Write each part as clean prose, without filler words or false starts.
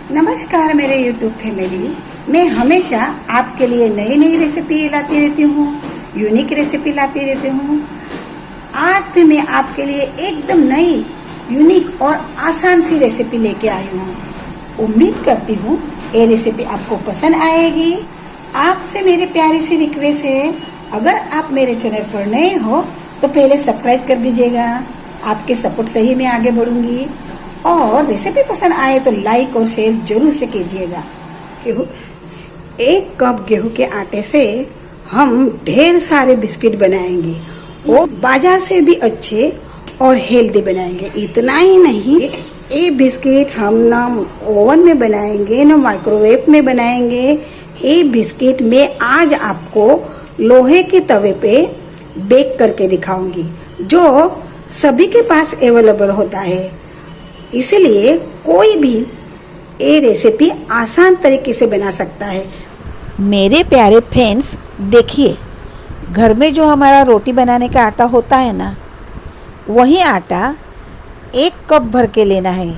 नमस्कार मेरे YouTube family. मैं हमेशा आपके लिए नई नई रेसिपी लाती रहती हूँ, यूनिक रेसिपी लाती रहती हूँ। आज भी मैं आपके लिए एकदम नई, यूनिक और आसान सी रेसिपी लेके आई हूँ। उम्मीद करती हूँ ये रेसिपी आपको पसंद आएगी। आपसे मेरी प्यारी सी रिक्वेस्ट है, अगर आप मेरे चैनल पर नए हो तो पहले सब्सक्राइब कर दीजिएगा। आपके सपोर्ट से ही मैं आगे बढ़ूंगी। और रेसिपी पसंद आए तो लाइक और शेयर जरूर से कीजिएगा। एक कप गेहूं के आटे से हम ढेर सारे बिस्किट बनाएंगे, वो बाजार से भी अच्छे और हेल्दी बनाएंगे। इतना ही नहीं, ये बिस्किट हम ना ओवन में बनाएंगे ना माइक्रोवेव में बनाएंगे। ये बिस्किट मैं आज आपको लोहे के तवे पे बेक करके दिखाऊंगी, जो सभी के पास अवेलेबल होता है। इसलिए कोई भी ये रेसिपी आसान तरीके से बना सकता है। मेरे प्यारे फ्रेंड्स, देखिए, घर में जो हमारा रोटी बनाने का आटा होता है ना, वही आटा 1 कप भर के लेना है।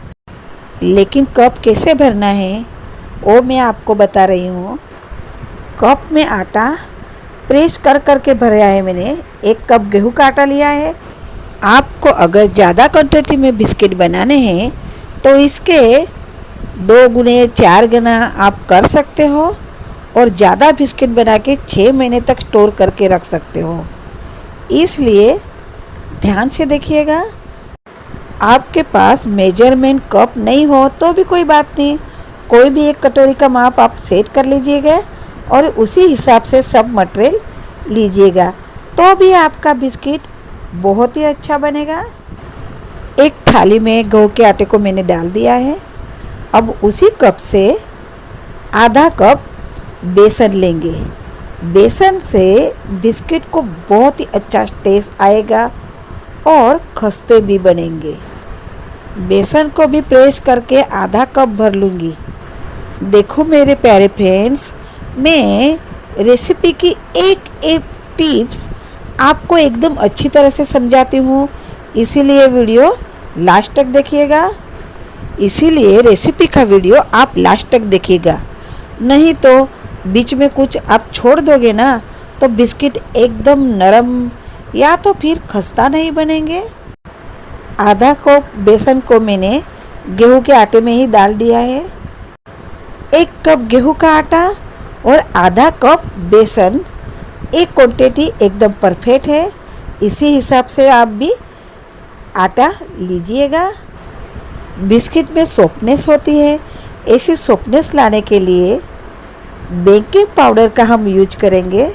लेकिन कप कैसे भरना है वो मैं आपको बता रही हूँ। कप में आटा प्रेस कर करके भरा है मैंने। 1 कप गेहूं का आटा लिया है। आपको अगर ज़्यादा क्वांटिटी में बिस्किट बनाने हैं तो इसके 2 गुने 4 गुना आप कर सकते हो और ज़्यादा बिस्किट बना के 6 महीने तक स्टोर करके रख सकते हो। इसलिए ध्यान से देखिएगा। आपके पास मेजरमेंट कप नहीं हो तो भी कोई बात नहीं, कोई भी एक कटोरी का माप आप सेट कर लीजिएगा और उसी हिसाब से सब मटेरियल लीजिएगा, तो भी आपका बिस्किट बहुत ही अच्छा बनेगा। एक थाली में गेहूं के आटे को मैंने डाल दिया है। अब उसी कप से आधा कप बेसन लेंगे। बेसन से बिस्किट को बहुत ही अच्छा टेस्ट आएगा और खस्ते भी बनेंगे। बेसन को भी प्रेस करके आधा कप भर लूँगी। देखो मेरे प्यारे फ्रेंड्स, मैं रेसिपी की एक एक टिप्स आपको एकदम अच्छी तरह से समझाती हूँ, इसीलिए वीडियो लास्ट तक देखिएगा। इसीलिए रेसिपी का वीडियो आप लास्ट तक देखिएगा, नहीं तो बीच में कुछ आप छोड़ दोगे ना तो बिस्किट एकदम नरम या तो फिर खस्ता नहीं बनेंगे। आधा कप बेसन को मैंने गेहूं के आटे में ही डाल दिया है। 1 कप गेहूं का आटा और आधा कप बेसन, एक क्वांटिटी एकदम परफेक्ट है। इसी हिसाब से आप भी आटा लीजिएगा। बिस्किट में सॉफ्टनेस होती है, ऐसी सॉफ्टनेस लाने के लिए बेकिंग पाउडर का हम यूज करेंगे।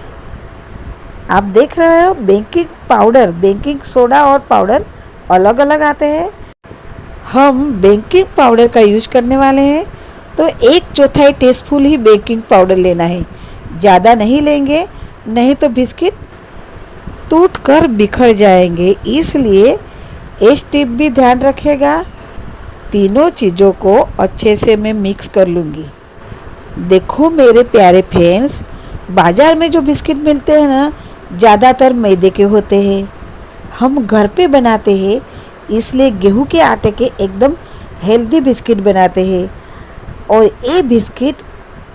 आप देख रहे हो, बेकिंग पाउडर, बेकिंग सोडा और पाउडर अलग अलग आते हैं। हम बेकिंग पाउडर का यूज करने वाले हैं तो 1/4 टीस्पून ही बेकिंग पाउडर लेना है, ज़्यादा नहीं लेंगे, नहीं तो बिस्किट टूट कर बिखर जाएंगे। इसलिए इस टिप भी ध्यान रखिएगा। तीनों चीज़ों को अच्छे से मैं मिक्स कर लूँगी। देखो मेरे प्यारे फ्रेंड्स, बाज़ार में जो बिस्किट मिलते हैं ना, ज़्यादातर मैदे के होते हैं। हम घर पे बनाते हैं, इसलिए गेहूं के आटे के एकदम हेल्दी बिस्किट बनाते हैं और ये बिस्किट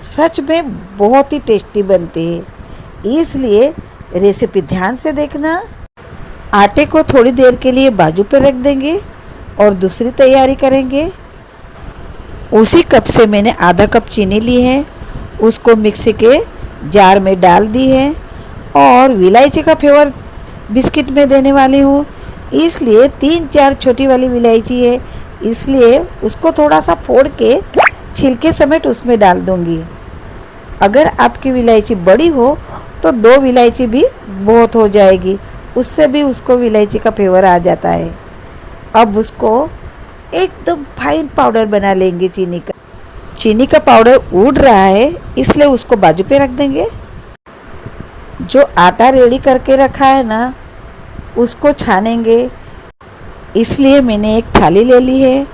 सच में बहुत ही टेस्टी बनते हैं। इसलिए रेसिपी ध्यान से देखना। आटे को थोड़ी देर के लिए बाजू पर रख देंगे और दूसरी तैयारी करेंगे। उसी कप से मैंने आधा कप चीनी ली है, उसको मिक्सी के जार में डाल दी है और इलायची का फ्लेवर बिस्किट में देने वाली हूँ, इसलिए 3-4 छोटी वाली इलायची है, इसलिए उसको थोड़ा सा फोड़ के छिलके समेत उसमें डाल दूँगी। अगर आपकी इलायची बड़ी हो तो 2 इलायची भी बहुत हो जाएगी, उससे भी उसको इलायची का फ्लेवर आ जाता है। अब उसको एकदम फाइन पाउडर बना लेंगे चीनी का। चीनी का पाउडर उड़ रहा है, इसलिए उसको बाजू पे रख देंगे। जो आटा रेडी करके रखा है ना, उसको छानेंगे। इसलिए मैंने एक थाली ले ली है।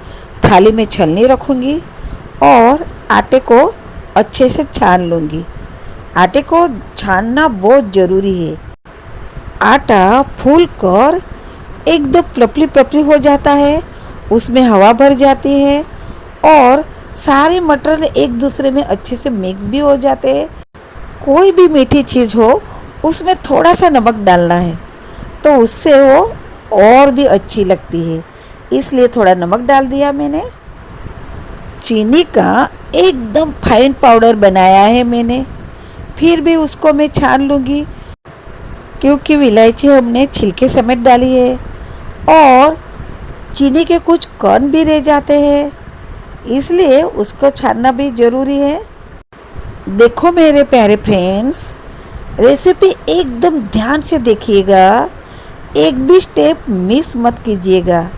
थाली में छलनी रखूँगी और आटे को अच्छे से छान लूँगी। आटे को छानना बहुत ज़रूरी है। आटा फूल कर एकदम पतली पतली हो जाता है, उसमें हवा भर जाती है और सारे मटर एक दूसरे में अच्छे से मिक्स भी हो जाते हैं। कोई भी मीठी चीज़ हो उसमें थोड़ा सा नमक डालना है तो उससे वो और भी अच्छी लगती है, इसलिए थोड़ा नमक डाल दिया मैंने। चीनी का एकदम फाइन पाउडर बनाया है मैंने, फिर भी उसको मैं छान लूँगी क्योंकि इलायची हमने छिलके समेत डाली है और चीनी के कुछ कण भी रह जाते हैं, इसलिए उसको छानना भी ज़रूरी है। देखो मेरे प्यारे फ्रेंड्स, रेसिपी एकदम ध्यान से देखिएगा, एक भी स्टेप मिस मत कीजिएगा,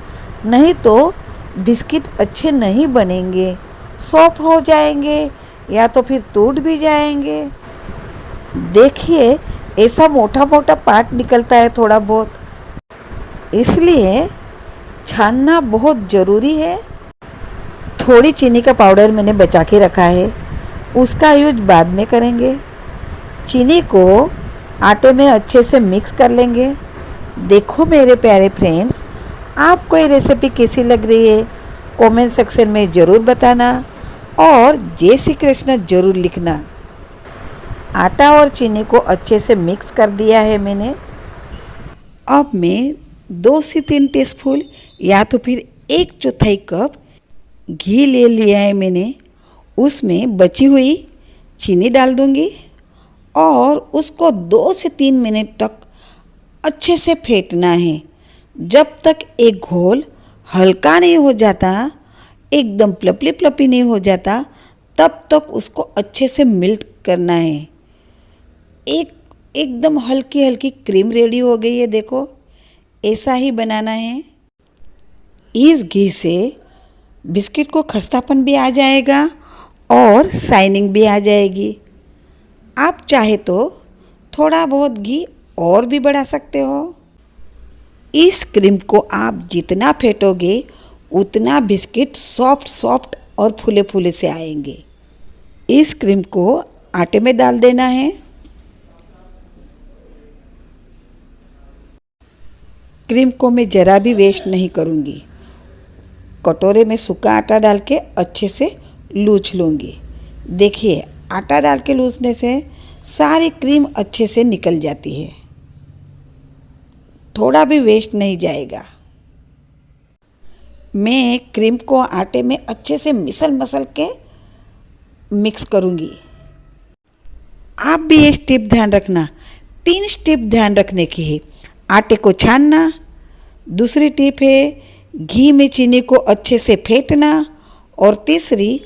नहीं तो बिस्किट अच्छे नहीं बनेंगे, सॉफ्ट हो जाएंगे या तो फिर टूट भी जाएंगे। देखिए ऐसा मोटा मोटा पार्ट निकलता है थोड़ा बहुत, इसलिए छानना बहुत ज़रूरी है। थोड़ी चीनी का पाउडर मैंने बचा के रखा है, उसका यूज बाद में करेंगे। चीनी को आटे में अच्छे से मिक्स कर लेंगे। देखो मेरे प्यारे फ्रेंड्स, आपको ये रेसिपी कैसी लग रही है कमेंट सेक्शन में ज़रूर बताना और जय श्री कृष्ण ज़रूर लिखना। आटा और चीनी को अच्छे से मिक्स कर दिया है मैंने। अब मैं 2 से 3 टीस्पून या तो फिर 1/4 कप घी ले लिया है मैंने, उसमें बची हुई चीनी डाल दूंगी और उसको 2 से 3 मिनट तक अच्छे से फेंटना है। जब तक एक घोल हल्का नहीं हो जाता, एकदम प्लपली प्लपी नहीं हो जाता, तब तक उसको अच्छे से मिल्ट करना है। एकदम हल्की हल्की क्रीम रेडी हो गई है, देखो ऐसा ही बनाना है। इस घी से बिस्किट को खस्तापन भी आ जाएगा और शाइनिंग भी आ जाएगी। आप चाहे तो थोड़ा बहुत घी और भी बढ़ा सकते हो। इस क्रीम को आप जितना फेंटोगे उतना बिस्किट सॉफ्ट सॉफ्ट और फूले फूले से आएंगे। इस क्रीम को आटे में डाल देना है। क्रीम को मैं ज़रा भी वेस्ट नहीं करूँगी। कटोरे में सूखा आटा डाल के अच्छे से लूछ लूँगी। देखिए आटा डाल के लूछने से सारी क्रीम अच्छे से निकल जाती है, थोड़ा भी वेस्ट नहीं जाएगा। मैं क्रीम को आटे में अच्छे से मसल के मिक्स करूँगी। आप भी ये स्टेप ध्यान रखना, 3 स्टेप ध्यान रखने की है। आटे को छानना, दूसरी टिप है घी में चीनी को अच्छे से फेंटना और तीसरी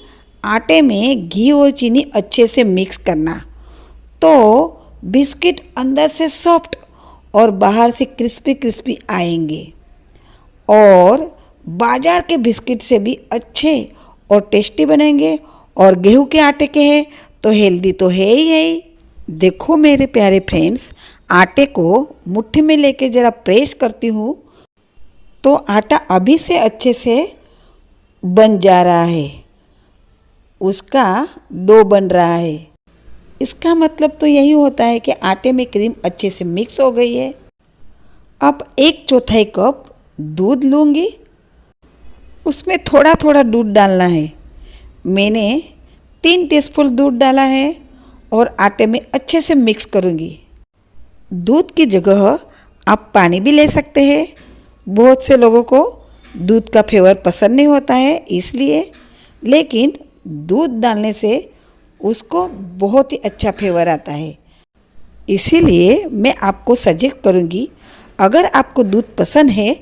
आटे में घी और चीनी अच्छे से मिक्स करना, तो बिस्किट अंदर से सॉफ्ट और बाहर से क्रिस्पी क्रिस्पी आएंगे और बाज़ार के बिस्किट से भी अच्छे और टेस्टी बनेंगे। और गेहूं के आटे के हैं तो हेल्दी तो है ही। देखो मेरे प्यारे फ्रेंड्स, आटे को मुट्ठी में लेके ज़रा प्रेस करती हूँ तो आटा अभी से अच्छे से बन जा रहा है, उसका डो बन रहा है। इसका मतलब तो यही होता है कि आटे में क्रीम अच्छे से मिक्स हो गई है। अब 1/4 कप दूध लूँगी, उसमें थोड़ा थोड़ा दूध डालना है। मैंने 3 टीस्पून दूध डाला है और आटे में अच्छे से मिक्स करूँगी। दूध की जगह आप पानी भी ले सकते हैं। बहुत से लोगों को दूध का फ्लेवर पसंद नहीं होता है इसलिए, लेकिन दूध डालने से उसको बहुत ही अच्छा फ्लेवर आता है। इसीलिए मैं आपको सजेस्ट करूँगी, अगर आपको दूध पसंद है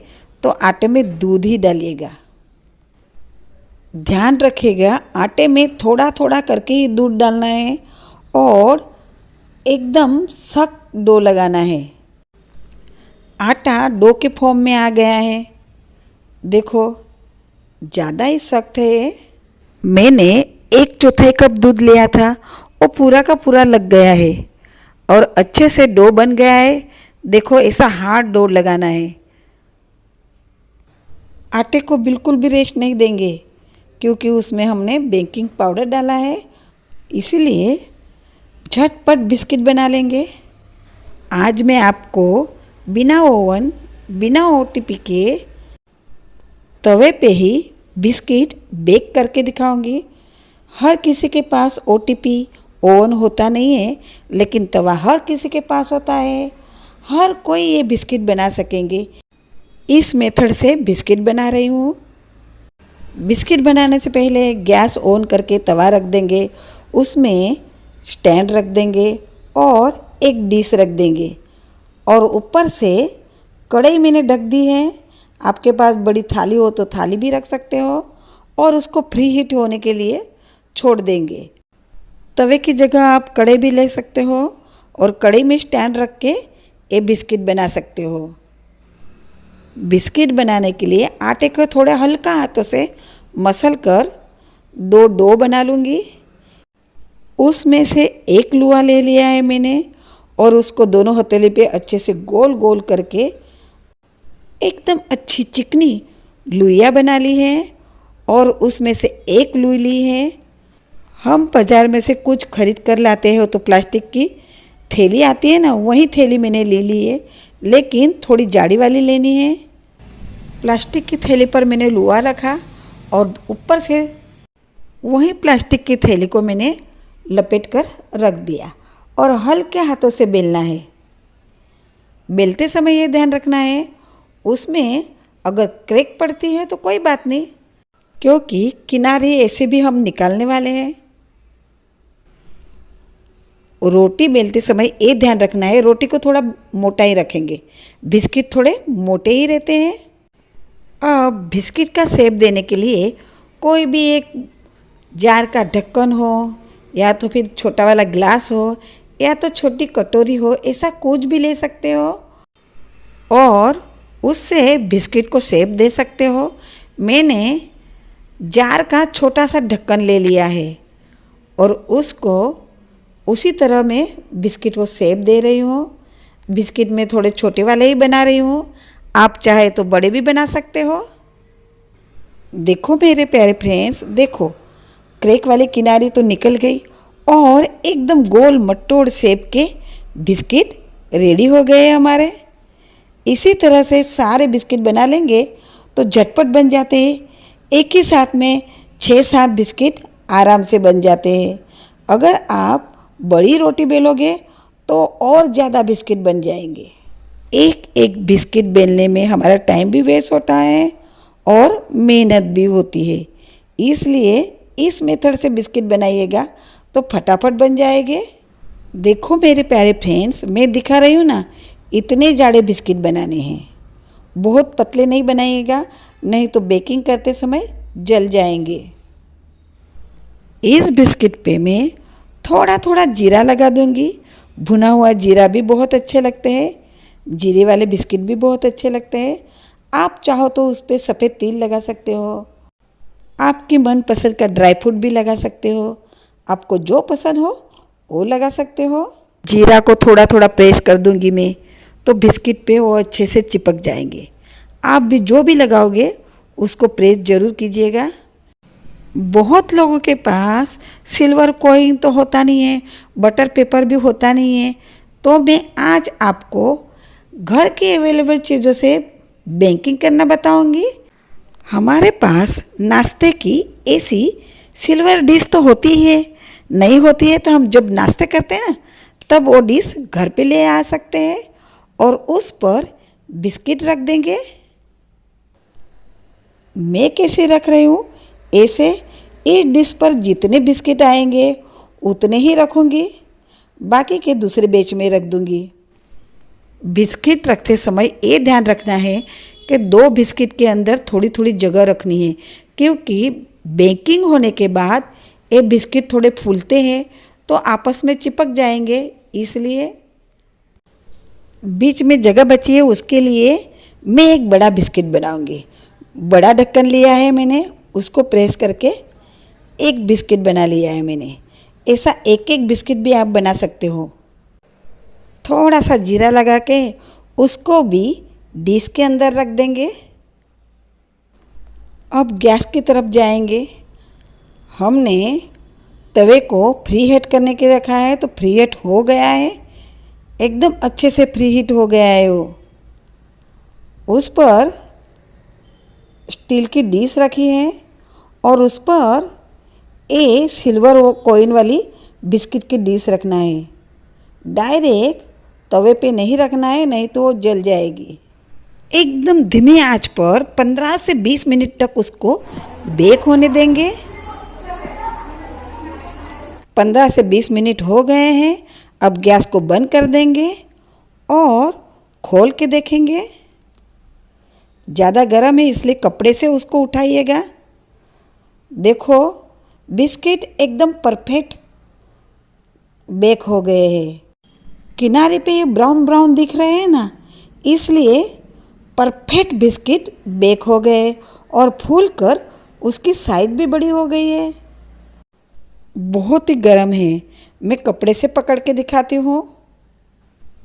तो आटे में दूध ही डालिएगा। ध्यान रखिएगा आटे में थोड़ा थोड़ा करके ही दूध डालना है और एकदम सख्त डो लगाना है। आटा डो के फॉर्म में आ गया है, देखो ज़्यादा ही सख्त है। मैंने 1/4 कप दूध लिया था, वो पूरा का पूरा लग गया है और अच्छे से डो बन गया है। देखो ऐसा हार्ड डो लगाना है। आटे को बिल्कुल भी रेस्ट नहीं देंगे क्योंकि उसमें हमने बेकिंग पाउडर डाला है, इसीलिए झटपट बिस्किट बना लेंगे। आज मैं आपको बिना ओवन बिना ओटीपी के तवे पे ही बिस्किट बेक करके दिखाऊंगी। हर किसी के पास ओटीपी ओवन होता नहीं है, लेकिन तवा हर किसी के पास होता है। हर कोई ये बिस्किट बना सकेंगे। इस मेथड से बिस्किट बना रही हूँ। बिस्किट बनाने से पहले गैस ऑन करके तवा रख देंगे, उसमें स्टैंड रख देंगे और एक डिश रख देंगे और ऊपर से कढ़ाई मैंने ढक दी है। आपके पास बड़ी थाली हो तो थाली भी रख सकते हो और उसको प्री हीट होने के लिए छोड़ देंगे। तवे की जगह आप कढ़ाई भी ले सकते हो और कढ़ाई में स्टैंड रख के ये बिस्किट बना सकते हो। बिस्किट बनाने के लिए आटे को थोड़ा हल्का हाथों से मसल कर दो डो बना लूँगी। उसमें से एक लुआ ले लिया है मैंने और उसको दोनों हथेली पे अच्छे से गोल गोल करके एकदम अच्छी चिकनी लुइयाँ बना ली है और उसमें से एक लुई ली है। हम बाज़ार में से कुछ खरीद कर लाते हो तो प्लास्टिक की थैली आती है ना, वही थैली मैंने ले ली है, लेकिन थोड़ी जाड़ी वाली लेनी है। प्लास्टिक की थैली पर मैंने लुआ रखा और ऊपर से वही प्लास्टिक की थैली को मैंने लपेट कर रख दिया और हल्के हाथों से बेलना है। बेलते समय ये ध्यान रखना है, उसमें अगर क्रैक पड़ती है तो कोई बात नहीं, क्योंकि किनारे ऐसे भी हम निकालने वाले हैं। रोटी बेलते समय ये ध्यान रखना है, रोटी को थोड़ा मोटा ही रखेंगे, बिस्किट थोड़े मोटे ही रहते हैं। अब बिस्किट का शेप देने के लिए कोई भी एक जार का ढक्कन हो या तो फिर छोटा वाला ग्लास हो या तो छोटी कटोरी हो, ऐसा कुछ भी ले सकते हो और उससे बिस्किट को शेप दे सकते हो। मैंने जार का छोटा सा ढक्कन ले लिया है और उसको उसी तरह मैं बिस्किट को शेप दे रही हूँ। बिस्किट में थोड़े छोटे वाले ही बना रही हूँ, आप चाहे तो बड़े भी बना सकते हो। देखो मेरे प्यारे फ्रेंड्स, देखो क्रैक वाली किनारी तो निकल गई और एकदम गोल मटोड़ शेप के बिस्किट रेडी हो गए हमारे। इसी तरह से सारे बिस्किट बना लेंगे तो झटपट बन जाते हैं। एक ही साथ में 6-7 बिस्किट आराम से बन जाते हैं। अगर आप बड़ी रोटी बेलोगे तो और ज़्यादा बिस्किट बन जाएंगे। एक एक बिस्किट बेलने में हमारा टाइम भी वेस्ट होता है और मेहनत भी होती है, इसलिए इस मेथड से बिस्किट बनाइएगा तो फटाफट बन जाएंगे। देखो मेरे प्यारे फ्रेंड्स, मैं दिखा रही हूँ ना, इतने जाड़े बिस्किट बनाने हैं। बहुत पतले नहीं बनाइएगा, नहीं तो बेकिंग करते समय जल जाएंगे। इस बिस्किट पे मैं थोड़ा थोड़ा जीरा लगा दूंगी। भुना हुआ जीरा भी बहुत अच्छे लगते हैं, जीरे वाले बिस्किट भी बहुत अच्छे लगते हैं। आप चाहो तो उस पर सफ़ेद तिल लगा सकते हो, आपकी मनपसंद का ड्राई फ्रूट भी लगा सकते हो, आपको जो पसंद हो वो लगा सकते हो। जीरा को थोड़ा थोड़ा प्रेस कर दूंगी मैं, तो बिस्किट पे वो अच्छे से चिपक जाएंगे। आप भी जो भी लगाओगे उसको प्रेस ज़रूर कीजिएगा। बहुत लोगों के पास सिल्वर कॉइन तो होता नहीं है, बटर पेपर भी होता नहीं है, तो मैं आज आपको घर के अवेलेबल चीज़ों से बेकिंग करना बताऊंगी। हमारे पास नाश्ते की ऐसी सिल्वर डिश तो होती ही है, नहीं होती है तो हम जब नाश्ते करते हैं ना, तब वो डिश घर पे ले आ सकते हैं और उस पर बिस्किट रख देंगे। मैं कैसे रख रही हूँ, ऐसे इस डिश पर जितने बिस्किट आएंगे उतने ही रखूँगी, बाकी के दूसरे बैच में रख दूँगी। बिस्किट रखते समय ये ध्यान रखना है कि 2 बिस्किट के अंदर थोड़ी थोड़ी जगह रखनी है, क्योंकि बेकिंग होने के बाद ये बिस्किट थोड़े फूलते हैं तो आपस में चिपक जाएंगे, इसलिए बीच में जगह बची है उसके लिए मैं एक बड़ा बिस्किट बनाऊंगी। बड़ा ढक्कन लिया है मैंने, उसको प्रेस करके एक बिस्किट बना लिया है मैंने। ऐसा एक एक बिस्किट भी आप बना सकते हो। थोड़ा सा जीरा लगा के उसको भी डिश के अंदर रख देंगे। अब गैस की तरफ जाएंगे। हमने तवे को प्री हीट करने के रखा है, तो प्री हीट हो गया है, एकदम अच्छे से प्री हीट हो गया है वो। उस पर स्टील की डिश रखी है और उस पर ये सिल्वर वो कॉइन वाली बिस्किट की डिश रखना है। डायरेक्ट तवे पे नहीं रखना है, नहीं तो वो जल जाएगी। एकदम धीमी आंच पर 15 से 20 मिनट तक उसको बेक होने देंगे। 15 से 20 मिनट हो गए हैं। अब गैस को बंद कर देंगे और खोल के देखेंगे। ज़्यादा गर्म है इसलिए कपड़े से उसको उठाइएगा। देखो बिस्किट एकदम परफेक्ट बेक हो गए हैं। किनारे पे ये ब्राउन ब्राउन दिख रहे हैं ना, इसलिए परफेक्ट बिस्किट बेक हो गए और फूल कर उसकी साइज भी बड़ी हो गई है। बहुत ही गर्म है, मैं कपड़े से पकड़ के दिखाती हूँ।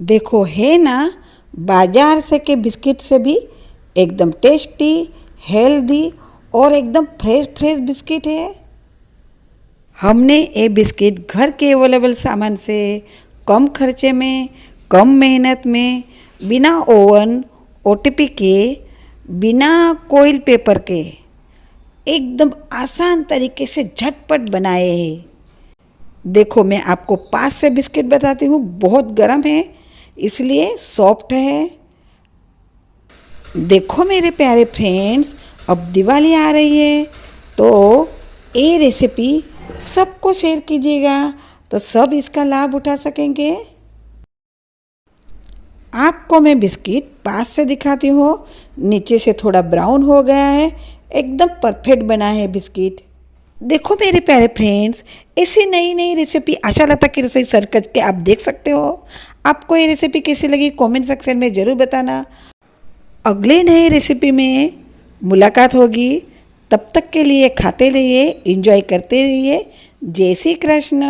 देखो है ना, बाजार से के बिस्किट से भी एकदम टेस्टी, हेल्दी और एकदम फ्रेश फ्रेश बिस्किट है। हमने ये बिस्किट घर के अवेलेबल सामान से कम खर्चे में, कम मेहनत में, बिना ओवन ओटीपी के, बिना कोयल पेपर के एकदम आसान तरीके से झटपट बनाए हैं। देखो मैं आपको 5 से बिस्किट बताती हूँ। बहुत गर्म है इसलिए सॉफ्ट है। देखो मेरे प्यारे फ्रेंड्स, अब दिवाली आ रही है तो ये रेसिपी सबको शेयर कीजिएगा तो सब इसका लाभ उठा सकेंगे। आपको मैं बिस्किट पास से दिखाती हूँ। नीचे से थोड़ा ब्राउन हो गया है, एकदम परफेक्ट बना है बिस्किट। देखो मेरे प्यारे फ्रेंड्स, ऐसी नई नई रेसिपी आशा लता की रसोई सर्च करके आप देख सकते हो। आपको ये रेसिपी कैसी लगी कमेंट सेक्शन में ज़रूर बताना। अगले नए रेसिपी में मुलाकात होगी। तब तक के लिए खाते रहिए, एंजॉय करते रहिए। जय श्री कृष्ण।